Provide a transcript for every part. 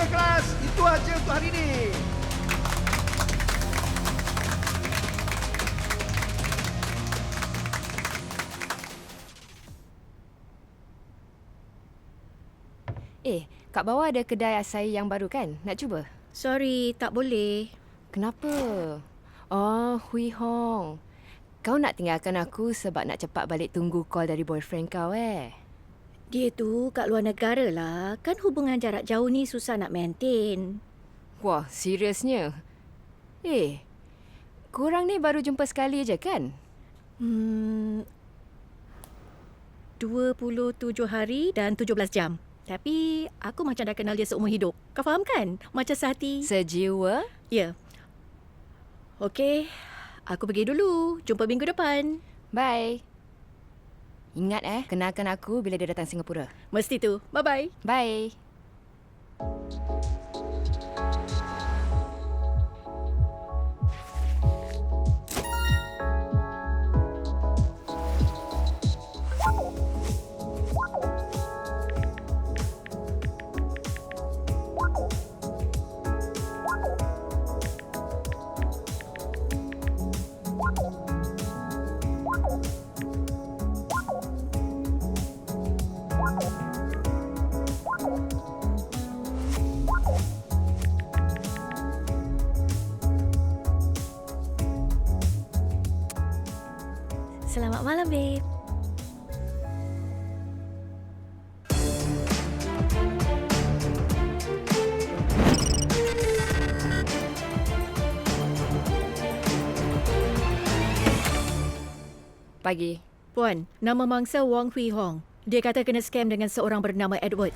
Okey kelas, itu aja untuk hari ini. Kat bawah ada kedai açaí yang baru kan? Nak cuba? Sorry, tak boleh. Kenapa? Oh, Hui Hong. Kau nak tinggalkan aku sebab nak cepat balik tunggu call dari boyfriend kau Dia tu kat luar negara lah. Kan hubungan jarak jauh ni susah nak maintain. Wah, seriusnya? Korang ni baru jumpa sekali je kan? 27 hari dan 17 jam. Tapi aku macam dah kenal dia seumur hidup. Kau faham kan? Macam sehati. Sejiwa? Ya. Okey, aku pergi dulu. Jumpa minggu depan. Bye. Ingat kenalkan aku bila dia datang Singapura. Mesti tu. Bye-bye. Bye. Selamat malam, babe. Pagi. Puan, nama mangsa Wong Hui Hong. Dia kata kena scam dengan seorang bernama Edward.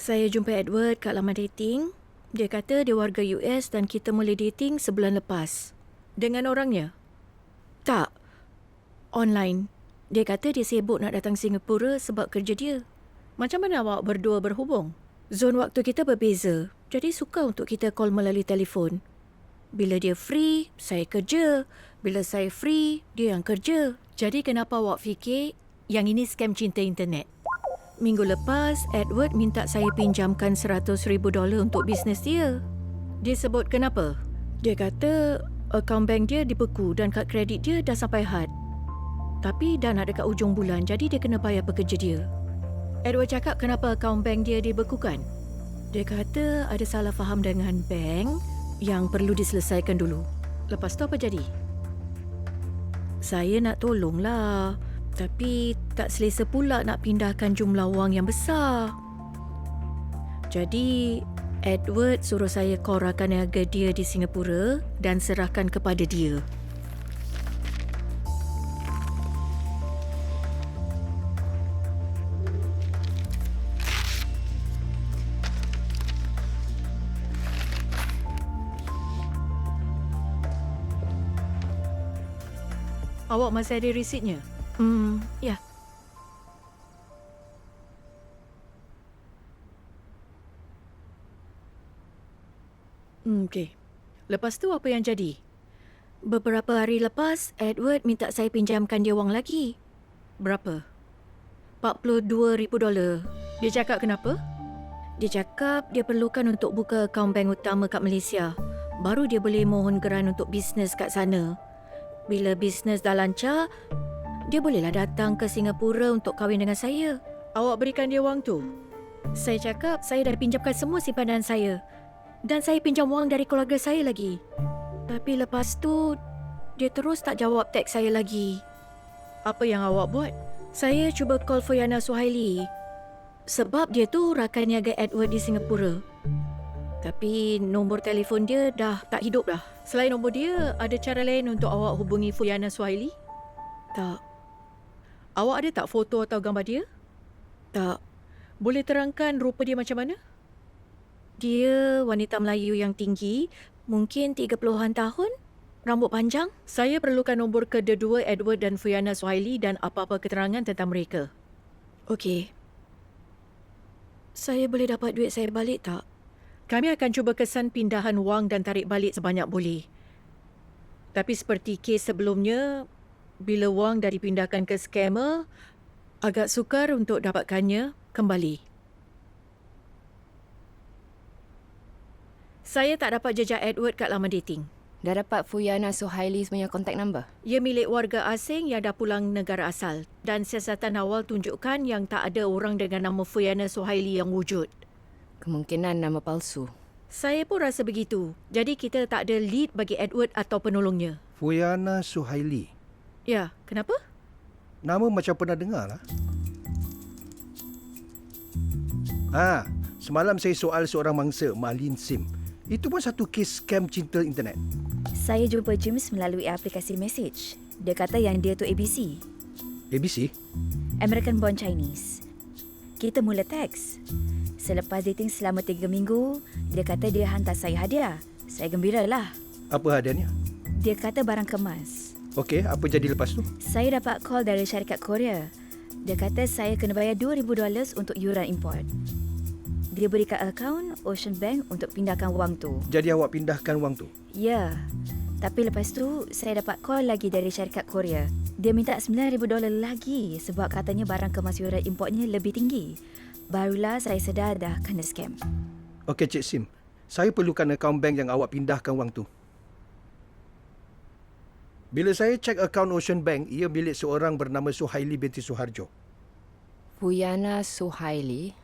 Saya jumpa Edward kat laman dating. Dia kata dia warga US dan kita mula dating sebulan lepas. Dengan orangnya? Tak. Online. Dia kata dia sibuk nak datang Singapura sebab kerja dia. Macam mana awak berdua berhubung? Zon waktu kita berbeza. Jadi suka untuk kita call melalui telefon. Bila dia free, saya kerja. Bila saya free, dia yang kerja. Jadi kenapa awak fikir yang ini scam cinta internet? Minggu lepas, Edward minta saya pinjamkan $100,000 untuk bisnes dia. Dia sebut kenapa? Dia kata akaun bank dia dibeku dan kad kredit dia dah sampai had. Tapi dah nak dekat ujung bulan, jadi dia kena bayar pekerja dia. Edward cakap kenapa akaun bank dia dibekukan. Dia kata ada salah faham dengan bank yang perlu diselesaikan dulu. Lepas tu apa jadi? Saya nak tolonglah. Tapi tak selesa pula nak pindahkan jumlah wang yang besar. Jadi, Edward suruh saya korakan niaga dia di Singapura dan serahkan kepada dia. Awak masih ada resitnya? Ya. Okey. Lepas tu apa yang jadi? Beberapa hari lepas, Edward minta saya pinjamkan dia wang lagi. Berapa? $42,000. Dia cakap kenapa? Dia cakap dia perlukan untuk buka akaun bank utama kat Malaysia. Baru dia boleh mohon geran untuk bisnes kat sana. Bila bisnes dah lancar, dia bolehlah datang ke Singapura untuk kahwin dengan saya. Awak berikan dia wang tu? Saya cakap saya dah pinjamkan semua simpanan saya. Dan saya pinjam wang dari keluarga saya lagi. Tapi lepas tu, dia terus tak jawab teks saya lagi. Apa yang awak buat? Saya cuba call Foyana Suhaili. Sebab dia tu rakan niaga Edward di Singapura. Tapi nombor telefon dia dah tak hidup dah. Selain nombor dia, ada cara lain untuk awak hubungi Foyana Suhaili? Tak. Awak ada tak foto atau gambar dia? Tak. Boleh terangkan rupa dia macam mana? Dia wanita Melayu yang tinggi, mungkin 30-an tahun. Rambut panjang? Saya perlukan nombor kedua Edward dan Fiona Suhaili dan apa-apa keterangan tentang mereka. Okey. Saya boleh dapat duit saya balik tak? Kami akan cuba kesan pindahan wang dan tarik balik sebanyak boleh. Tapi seperti kes sebelumnya, bila wang dah dipindahkan ke scammer, agak sukar untuk dapatkannya kembali. Saya tak dapat jejak Edward kat laman dating. Dah dapat Fiona Suhaili punya contact number? Ia milik warga asing yang dah pulang negara asal dan siasatan awal tunjukkan yang tak ada orang dengan nama Fiona Suhaili yang wujud. Kemungkinan nama palsu. Saya pun rasa begitu. Jadi kita tak ada lead bagi Edward atau penolongnya. Fiona Suhaili. Ya, kenapa? Nama macam pernah dengar lah. Semalam saya soal seorang mangsa, Marlene Sim. Itu pun satu kes scam cinta internet. Saya jumpa James melalui aplikasi message. Dia kata yang dia tu ABC. ABC? American born Chinese. Kita mula teks. Selepas dating selama 3 minggu, dia kata dia hantar saya hadiah. Saya gembiralah. Apa hadiahnya? Dia kata barang kemas. Okey, apa jadi lepas tu? Saya dapat call dari syarikat Korea. Dia kata saya kena bayar $2,000 untuk yuran import. Dia berikan akaun Ocean Bank untuk pindahkan wang tu. Jadi awak pindahkan wang tu? Ya. Tapi lepas tu, saya dapat call lagi dari syarikat Korea. Dia minta $9,000 lagi sebab katanya barang kemas yuran importnya lebih tinggi. Barulah saya sedar dah kena scam. Okey, Cik Sim. Saya perlukan akaun bank yang awak pindahkan wang tu. Bila saya cek akaun Ocean Bank, ia milik seorang bernama Suhaili binti Suharjo. Fiona Suhaili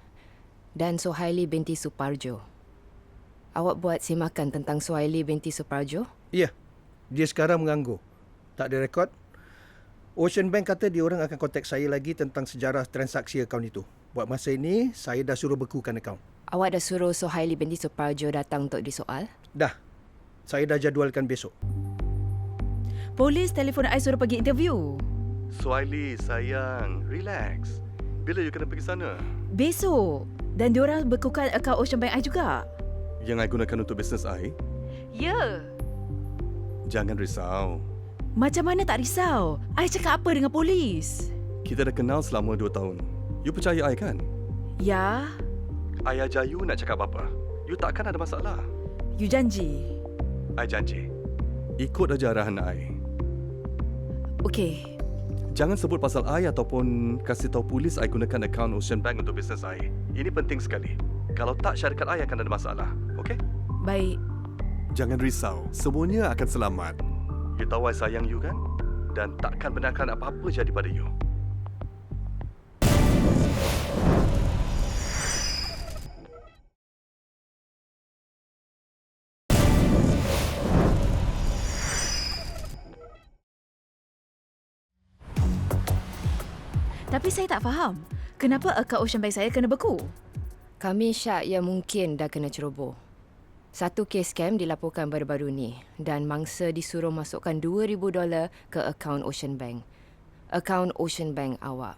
dan Suhaili binti Suparjo. Awak buat simakan tentang Suhaili binti Suparjo? Ya, dia sekarang menganggur. Tak ada rekod. Ocean Bank kata dia orang akan kontak saya lagi tentang sejarah transaksi akaun itu. Buat masa ini, saya dah suruh bekukan akaun. Awak dah suruh Suhaili binti Suparjo datang untuk disoal? Dah. Saya dah jadualkan besok. Polis telefon I suruh pergi interview. Suhaili, sayang. Relax. Bila you kena pergi sana? Besok. Dan diorang bekukan akaun Ocean Bank I juga. Yang I gunakan untuk bisnes I? Ya. Jangan risau. Macam mana tak risau? I cakap apa dengan polis? Kita dah kenal selama 2 tahun. You percaya I kan? Ya. I ajar you nak cakap apa. You takkan ada masalah. You janji. I janji. Ikut aja arahan I. Okey. Jangan sebut pasal I ataupun kasih tahu polis I gunakan akaun Ocean Bank untuk bisnes I. Ini penting sekali. Kalau tak, syarikat I akan ada masalah. Okey? Baik. Jangan risau. Semuanya akan selamat. You tahu I sayang you kan? Dan takkan benarkan apa-apa jadi pada you. Tapi saya tak faham. Kenapa akaun Ocean Bank saya kena beku? Kami syak yang mungkin dah kena ceroboh. Satu kes scam dilaporkan baru-baru ni dan mangsa disuruh masukkan $2,000 ke akaun Ocean Bank. Akaun Ocean Bank awak.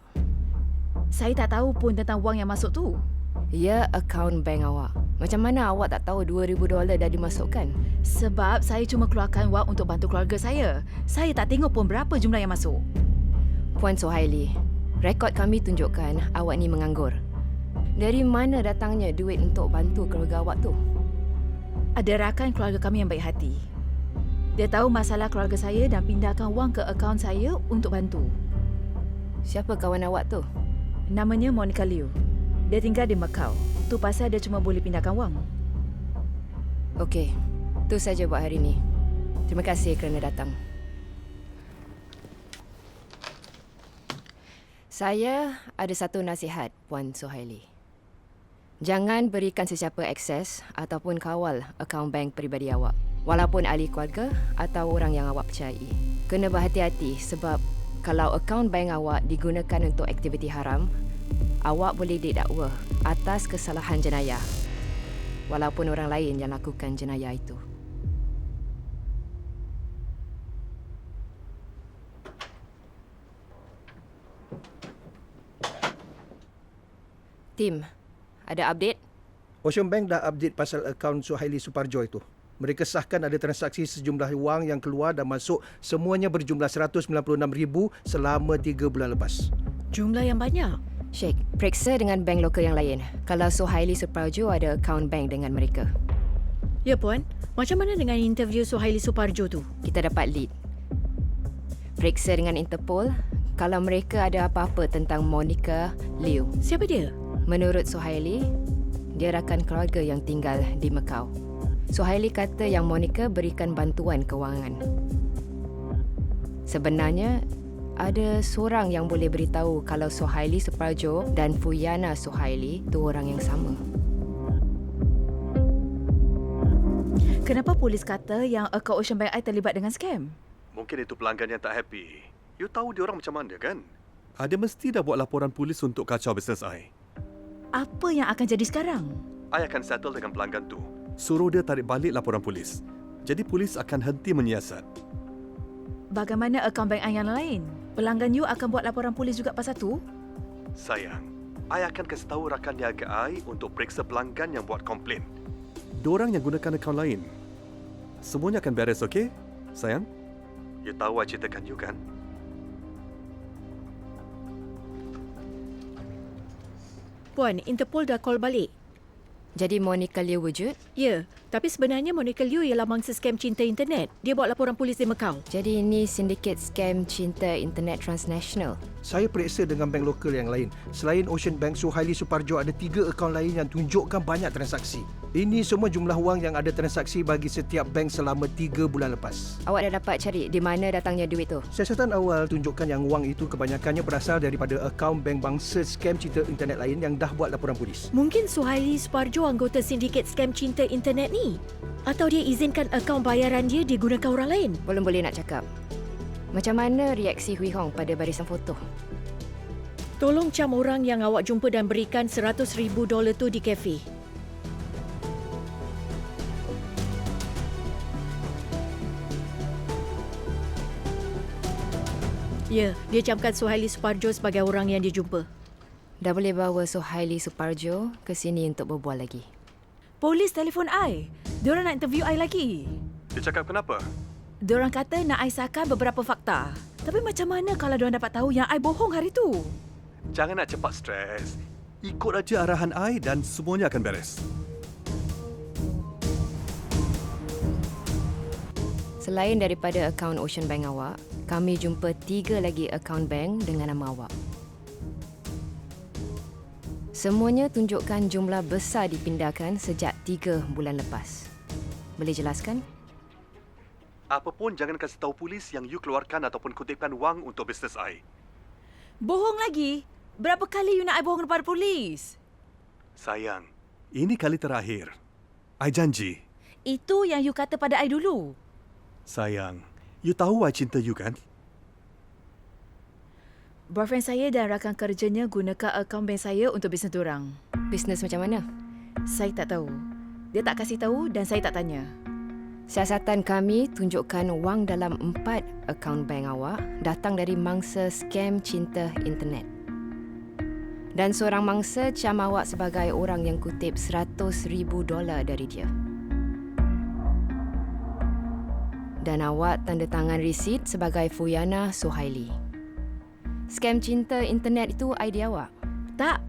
Saya tak tahu pun tentang wang yang masuk tu. Ya, akaun bank awak. Macam mana awak tak tahu $2,000 dah dimasukkan? Sebab saya cuma keluarkan wang untuk bantu keluarga saya. Saya tak tengok pun berapa jumlah yang masuk. Puan Suhaili, rekod kami tunjukkan awak ni menganggur. Dari mana datangnya duit untuk bantu keluarga awak tu? Ada rakan keluarga kami yang baik hati. Dia tahu masalah keluarga saya dan pindahkan wang ke akaun saya untuk bantu. Siapa kawan awak tu? Namanya Monica Liu. Dia tinggal di Macau. Tu pasal dia cuma boleh pindahkan wang. Okey, tu saja buat hari ni. Terima kasih kerana datang. Saya ada satu nasihat, Puan Suhaili. Jangan berikan sesiapa akses ataupun kawal akaun bank peribadi awak. Walaupun ahli keluarga atau orang yang awak percayai. Kena berhati-hati sebab kalau akaun bank awak digunakan untuk aktiviti haram, awak boleh didakwa atas kesalahan jenayah. Walaupun orang lain yang lakukan jenayah itu. Tim, ada update? Ocean Bank dah update pasal akaun Suhaili Suparjo itu. Mereka sahkan ada transaksi sejumlah wang yang keluar dan masuk semuanya berjumlah 196,000 selama 3 bulan lepas. Jumlah yang banyak. Sheikh, periksa dengan bank lokal yang lain. Kalau Suhaili Suparjo ada akaun bank dengan mereka. Ya, Puan. Macam mana dengan interview Suhaili Suparjo tu? Kita dapat lead. Periksa dengan Interpol kalau mereka ada apa-apa tentang Monica Liu. Siapa dia? Menurut Suhaili, dia rakan keluarga yang tinggal di Macau. Suhaili kata yang Monica berikan bantuan kewangan. Sebenarnya, ada seorang yang boleh beritahu kalau Suhaili Suparjo dan Fuyana Suhaili tu orang yang sama. Kenapa polis kata yang akaun Ocean Bank I terlibat dengan scam? Mungkin itu pelanggan yang tak happy. You tahu dia orang macam mana kan? Ada mesti dah buat laporan polis untuk kacau bisnes I. Apa yang akan jadi sekarang? I akan settle dengan pelanggan tu. Suruh dia tarik balik laporan polis. Jadi polis akan henti menyiasat. Bagaimana akaun bank I yang lain? Pelanggan you akan buat laporan polis juga pasal tu? Sayang, I akan kasih tahu rakan niaga I untuk periksa pelanggan yang buat komplain. Diorang yang gunakan akaun lain. Semuanya akan beres, okey? Sayang, you tahu I ceritakan you kan? Puan, Interpol dah call balik. Jadi Monica Liu wujud? Ya, tapi sebenarnya Monica Liu ialah mangsa scam cinta internet. Dia buat laporan polis di Macau. Jadi ini sindiket scam cinta internet transnational. Saya periksa dengan bank lokal yang lain. Selain Ocean Bank, Suhaili Suparjo ada 3 akaun lain yang tunjukkan banyak transaksi. Ini semua jumlah wang yang ada transaksi bagi setiap bank selama 3 bulan lepas. Awak dah dapat cari di mana datangnya duit tu? Siasatan awal tunjukkan yang wang itu kebanyakannya berasal daripada akaun bank bangsa scam cinta internet lain yang dah buat laporan polis. Mungkin Suhaili Suparjo anggota sindiket scam cinta internet ni. Atau dia izinkan akaun bayaran dia digunakan orang lain. Belum boleh nak cakap. Macam mana reaksi Hui Hong pada barisan foto? Tolong cam orang yang awak jumpa dan berikan $100,000 tu di kafe. Ya, dia camkan Suhaili Suparjo sebagai orang yang dia jumpa. Dah boleh bawa Suhaili Suparjo ke sini untuk berbual lagi. Polis telefon I. Diorang nak interview I lagi. Dia cakap kenapa? Diorang kata nak I sahkan beberapa fakta. Tapi macam mana kalau diorang dapat tahu yang I bohong hari tu? Jangan nak cepat stres. Ikut aja arahan I dan semuanya akan beres. Selain daripada akaun Ocean Bank awak, kami jumpa 3 lagi akaun bank dengan nama awak. Semuanya tunjukkan jumlah besar dipindahkan sejak 3 bulan lepas. Boleh jelaskan? Apapun jangan kasih tahu polis yang you keluarkan ataupun kutipkan wang untuk bisnes I. Bohong lagi? Berapa kali you nak I bohong kepada polis? Sayang, ini kali terakhir. I janji. Itu yang you kata pada I dulu. Sayang, you tahu I cinta you kan? Boyfriend saya dan rakan kerjanya gunakan akaun bank saya untuk bisnes diorang. Bisnes macam mana? Saya tak tahu. Dia tak kasih tahu dan saya tak tanya. Siasatan kami tunjukkan wang dalam 4 akaun bank awak datang dari mangsa scam cinta internet. Dan seorang mangsa cam awak sebagai orang yang kutip $100,000 dari dia. Dan awak tanda tangan resit sebagai Fuyana Suhaili. Scam cinta internet itu idea awak? Tak.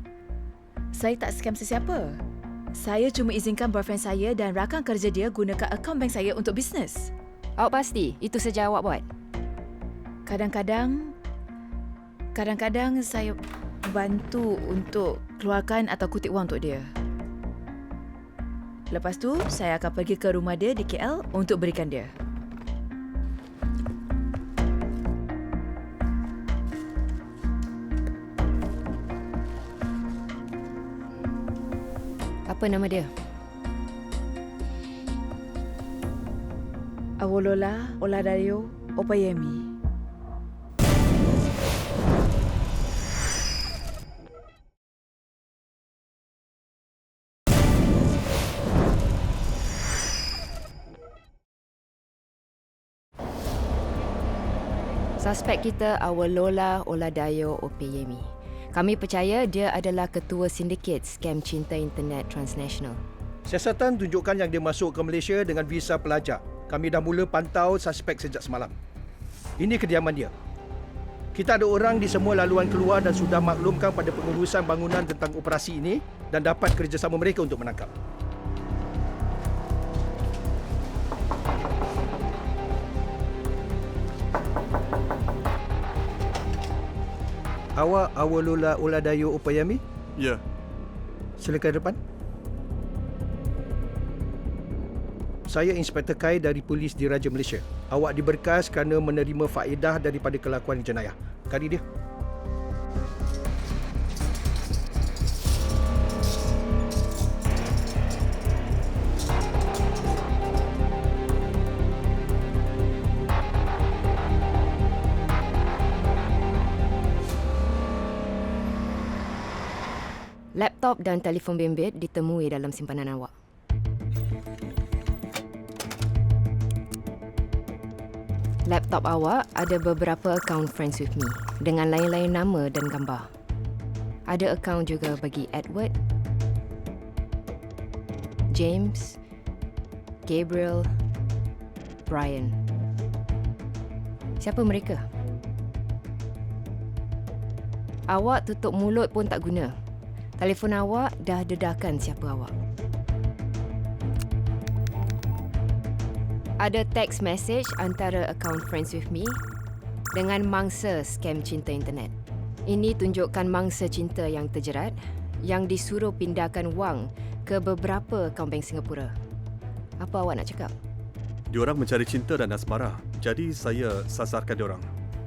Saya tak scam sesiapa. Saya cuma izinkan boyfriend saya dan rakan kerja dia gunakan akaun bank saya untuk bisnes. Awak pasti itu saja awak buat? Kadang-kadang saya bantu untuk keluarkan atau kutip wang untuk dia. Lepas tu, saya akan pergi ke rumah dia di KL untuk berikan dia. Apa nama dia? Awolola Oladayo Opayemi. Suspek kita Awolola Oladayo Opeyemi. Kami percaya dia adalah ketua sindiket scam cinta internet transnational. Siasatan tunjukkan yang dia masuk ke Malaysia dengan visa pelajar. Kami dah mula pantau suspek sejak semalam. Ini kediaman dia. Kita ada orang di semua laluan keluar dan sudah maklumkan pada pengurusan bangunan tentang operasi ini dan dapat kerjasama mereka untuk menangkap. Awak Awolola Oladayo Upayami? Ya, Silakan depan. Saya Inspektor Kai dari Polis Diraja Malaysia. Awak diberkas kerana menerima faedah daripada kelakuan jenayah. Kari dia. Laptop dan telefon bimbit ditemui dalam simpanan awak. Laptop awak ada beberapa akaun Friends with Me dengan lain-lain nama dan gambar. Ada akaun juga bagi Edward, James, Gabriel, Brian. Siapa mereka? Awak tutup mulut pun tak guna. Telefon awak dah dedahkan siapa awak. Ada text message antara akaun Friends with Me dengan mangsa scam cinta internet. Ini tunjukkan mangsa cinta yang terjerat yang disuruh pindahkan wang ke beberapa akaun bank Singapura. Apa awak nak cakap? diorang mencari cinta dan asmara. Jadi saya sasarkan diorang.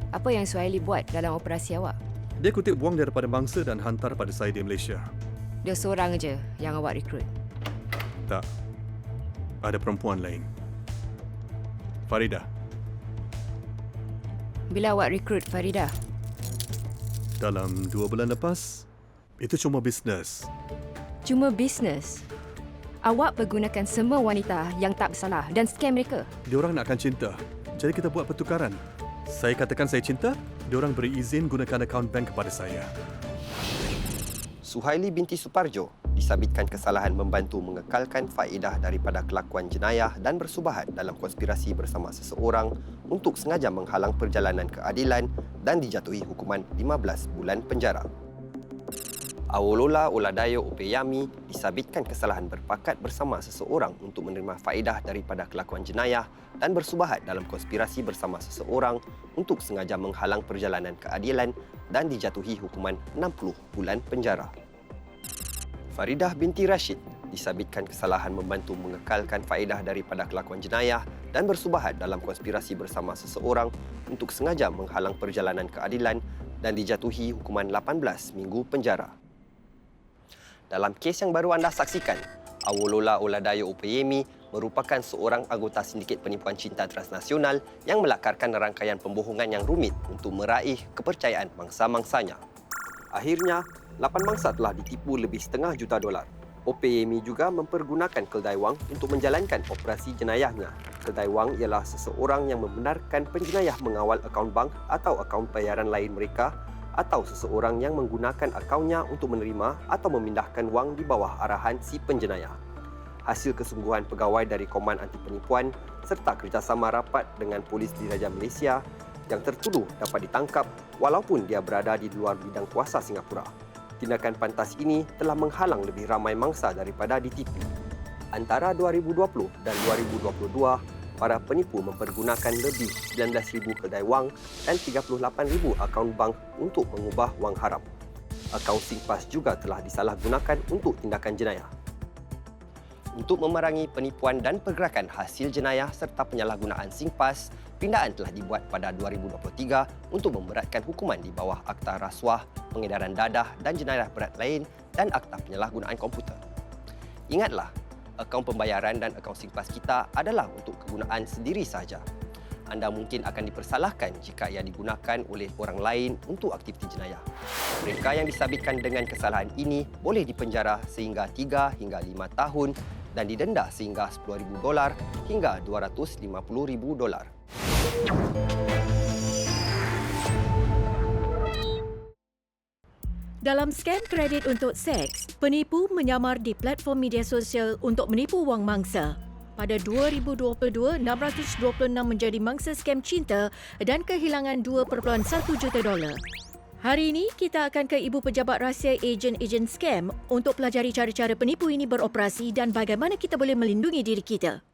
Apa yang Suhaili buat dalam operasi awak? Dia kutip wang daripada mangsa dan hantar pada saya di Malaysia. Dia seorang je yang awak rekrut. Tak. Ada perempuan lain. Farida. Bila awak rekrut Farida? Dalam 2 bulan lepas, itu cuma bisnes. Cuma bisnes? Awak pergunakan semua wanita yang tak bersalah dan scam mereka. Diorang nakkan cinta. Jadi kita buat pertukaran. Saya katakan saya cinta, diorang beri izin gunakan akaun bank kepada saya. Suhaili binti Suparjo disabitkan kesalahan membantu mengekalkan faedah daripada kelakuan jenayah dan bersubahat dalam konspirasi bersama seseorang untuk sengaja menghalang perjalanan keadilan dan dijatuhi hukuman 15 bulan penjara. Awolola Oladayo Upayami disabitkan kesalahan berpakat bersama seseorang untuk menerima faedah daripada kelakuan jenayah dan bersubahat dalam konspirasi bersama seseorang untuk sengaja menghalang perjalanan keadilan dan dijatuhi hukuman 60 bulan penjara. Faridah binti Rashid disabitkan kesalahan membantu mengekalkan faedah daripada kelakuan jenayah dan bersubahat dalam konspirasi bersama seseorang untuk sengaja menghalang perjalanan keadilan dan dijatuhi hukuman 18 minggu penjara. Dalam kes yang baru anda saksikan, Awolola Oladayo Upayami merupakan seorang anggota sindiket penipuan cinta transnasional yang melakarkan rangkaian pembohongan yang rumit untuk meraih kepercayaan mangsa-mangsanya. Akhirnya, 8 mangsa telah ditipu lebih $500,000. Upayami juga mempergunakan keldai wang untuk menjalankan operasi jenayahnya. Keldai wang ialah seseorang yang membenarkan penjenayah mengawal akaun bank atau akaun bayaran lain mereka atau seseorang yang menggunakan akaunnya untuk menerima atau memindahkan wang di bawah arahan si penjenayah. Hasil kesungguhan pegawai dari Koman Anti Penipuan serta kerjasama rapat dengan Polis Diraja Malaysia yang tertuduh dapat ditangkap walaupun dia berada di luar bidang kuasa Singapura. Tindakan pantas ini telah menghalang lebih ramai mangsa daripada ditipu. Antara 2020 dan 2022, para penipu mempergunakan lebih 19,000 kedai wang dan 38,000 akaun bank untuk mengubah wang haram. Akaun SingPass juga telah disalahgunakan untuk tindakan jenayah. Untuk memerangi penipuan dan pergerakan hasil jenayah serta penyalahgunaan SingPass, pindaan telah dibuat pada 2023 untuk memberatkan hukuman di bawah Akta Rasuah, Pengedaran Dadah dan Jenayah Berat lain dan Akta Penyalahgunaan Komputer. Ingatlah, akaun pembayaran dan akaun SingPass kita adalah untuk kegunaan sendiri sahaja. Anda mungkin akan dipersalahkan jika ia digunakan oleh orang lain untuk aktiviti jenayah. Mereka yang disabitkan dengan kesalahan ini boleh dipenjara sehingga 3 hingga 5 tahun dan didenda sehingga $10,000 hingga $250,000. Dalam scam kredit untuk seks, penipu menyamar di platform media sosial untuk menipu wang mangsa. Pada 2022, 626 menjadi mangsa scam cinta dan kehilangan $2.1 juta. Hari ini, kita akan ke Ibu Pejabat Rahsia Ejen-ejen Scam untuk pelajari cara-cara penipu ini beroperasi dan bagaimana kita boleh melindungi diri kita.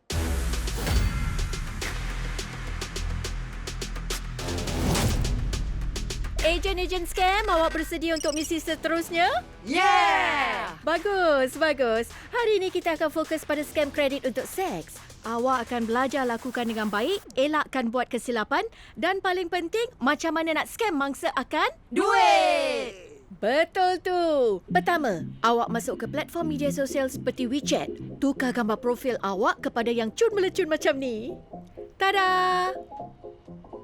Ejen-ejen scam, awak bersedia untuk misi seterusnya? Yeah! Bagus, bagus. Hari ini kita akan fokus pada scam kredit untuk seks. Awak akan belajar lakukan dengan baik, elakkan buat kesilapan dan paling penting, macam mana nak scam mangsa akan duit. Betul tu. Pertama, awak masuk ke platform media sosial seperti WeChat. Tukar gambar profil awak kepada yang cun-melecun macam ni. Tada!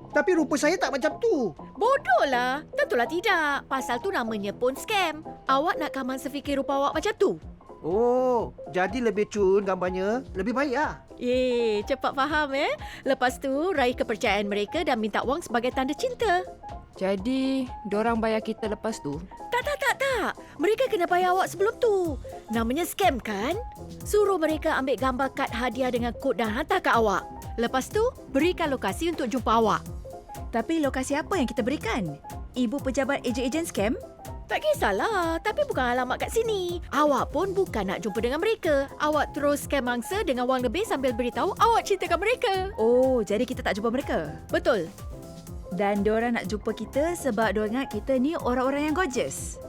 Tapi rupa saya tak macam tu. Bodohlah. Tentulah tidak. Pasal tu namanya pun scam. Awak nak kaman sefikir rupa awak macam tu? Oh, jadi lebih cun gambarnya. Lebih baik lah. Cepat faham Lepas tu, raih kepercayaan mereka dan minta wang sebagai tanda cinta. Jadi, dorang bayar kita lepas tu? Tak. Mereka kena bayar awak sebelum tu. Namanya scam kan? Suruh mereka ambil gambar kad hadiah dengan kod dan hantar ke awak. Lepas tu, berikan lokasi untuk jumpa awak. Tapi lokasi apa yang kita berikan? Ibu Pejabat Ejen-ejen Scam? Tak kisahlah, tapi bukan alamat kat sini. Awak pun bukan nak jumpa dengan mereka. Awak terus scam mangsa dengan wang lebih sambil beritahu awak cintakan mereka. Oh, jadi kita tak jumpa mereka? Betul. Dan diorang nak jumpa kita sebab diorang ingat kita ni orang-orang yang gorgeous.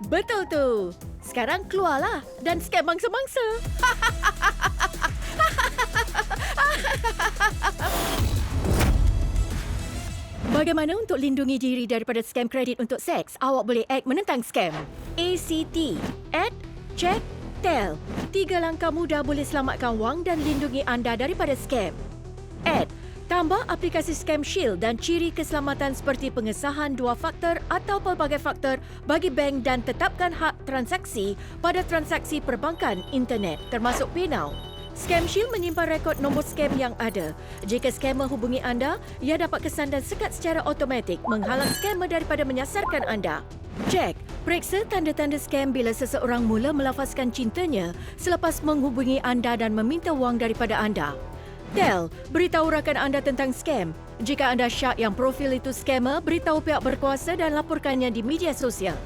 Betul tu. Sekarang keluarlah dan scam mangsa-mangsa. Bagaimana untuk lindungi diri daripada scam kredit untuk seks? Awak boleh act menentang scam. ACT. Add, check, tell. 3 langkah mudah boleh selamatkan wang dan lindungi anda daripada scam. Add. Tambah aplikasi Scam Shield dan ciri keselamatan seperti pengesahan 2 faktor atau pelbagai faktor bagi bank dan tetapkan hak transaksi pada transaksi perbankan internet termasuk PayNow. Scam Shield menyimpan rekod nombor scam yang ada. Jika scammer hubungi anda, ia dapat kesan dan sekat secara automatik menghalang scammer daripada menyasarkan anda. Cek, periksa tanda-tanda scam bila seseorang mula melafazkan cintanya selepas menghubungi anda dan meminta wang daripada anda. Tell, beritahu rakan anda tentang scam. Jika anda syak yang profil itu scammer, beritahu pihak berkuasa dan laporkannya di media sosial.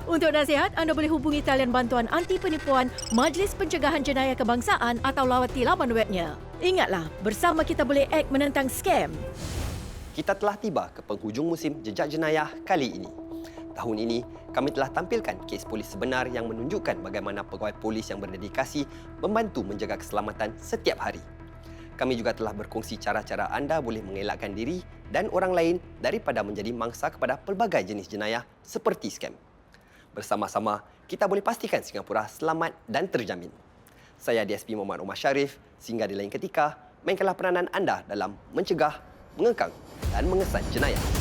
Untuk nasihat, anda boleh hubungi talian bantuan anti penipuan Majlis Pencegahan Jenayah Kebangsaan atau lawati laman webnya. Ingatlah, bersama kita boleh act menentang scam. Kita telah tiba ke penghujung musim Jejak Jenayah kali ini. Tahun ini, kami telah tampilkan kes polis sebenar yang menunjukkan bagaimana pegawai polis yang berdedikasi membantu menjaga keselamatan setiap hari. Kami juga telah berkongsi cara-cara anda boleh mengelakkan diri dan orang lain daripada menjadi mangsa kepada pelbagai jenis jenayah seperti scam. Bersama-sama, kita boleh pastikan Singapura selamat dan terjamin. Saya DSP Muhammad Omar Sharif, sehingga di lain ketika, mainkanlah peranan anda dalam mencegah, mengekang dan mengesan jenayah.